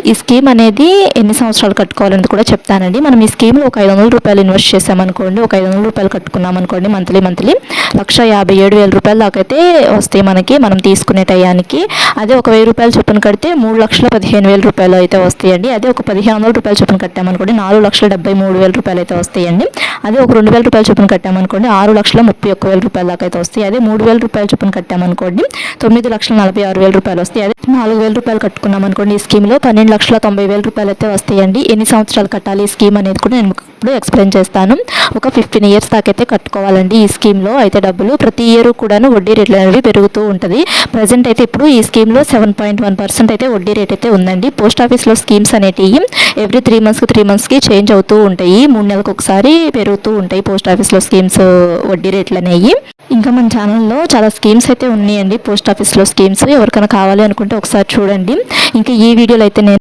ఈ స్కీమ్ అనేది ఎన్ని సంవత్సరాలు కట్టుకోవాలని కూడా చెప్తానండి. మనం ఈ స్కీమ్లో ఒక 500 రూపాయలు ఇన్వెస్ట్ చేసామనుకోండి, ఒక 500 రూపాయలు కట్టుకున్నాం అనుకోండి, మంత్లీ 1,57,000 రూపాయల దాకా అయితే వస్తాయి మనకి, మనం తీసుకునే టయానికి. అదే ఒక 1000 రూపాయలు చొప్పున కడితే 3,15,000 రూపాయలు అయితే వస్తాయండి. అదే ఒక 1,500 రూపాయలు చొప్పున కట్టామనుకోండి 4,73,000 రూపాయలు అయితే వస్తాయండి. అదే ఒక 2,000 రూపాయలు చొప్పున కట్టామనుకోండి 6,31,000 రూపాయల దాకా అయితే వస్తాయి. అదే 3,000 రూపాయలు చొప్పున కట్టామనుకోండి 9,46,000 రూపాయలు వస్తాయి. అదే 4,000 రూపాయలు కట్టుకున్నాం అనుకోండి ఈ స్కీమ్లో 12,90,000 రూపాయలు అయితే వస్తాయండి. ఎన్ని సంవత్సరాలు కట్టాలి ఈ స్కీమ్ అనేది కూడా నేను ఇప్పుడు ఎక్స్ప్లెయిన్ చేస్తాను. ఒక 15 ఇయర్స్ దాకా అయితే కట్టుకోవాలండి ఈ స్కీమ్లో అయితే డబ్బులు. ప్రతి ఇయర్ కూడాను వడ్డీ రేట్లు అనేవి పెరుగుతూ ఉంటుంది. ప్రజెంట్ అయితే ఇప్పుడు ఈ స్కీమ్లో 7.1% అయితే వడ్డీ రేట్ అయితే ఉందండి. పోస్ట్ ఆఫీస్లో స్కీమ్స్ అనేటివి ఎవ్రీ 3 మంత్స్కి చేంజ్ అవుతూ ఉంటాయి. 3 నెలలకు ఒకసారి పెరుగుతూ ఉంటాయి పోస్ట్ ఆఫీస్లో స్కీమ్స్ వడ్డీ రేట్లు అనేవి. ఇంకా మన ఛానల్లో చాలా స్కీమ్స్ అయితే ఉన్నాయండి పోస్ట్ ఆఫీస్లో స్కీమ్స్. ఎవరికైనా కావాలి అనుకుంటే ఒకసారి చూడండి. ఇంకా ఈ వీడియోలో అయితే నేను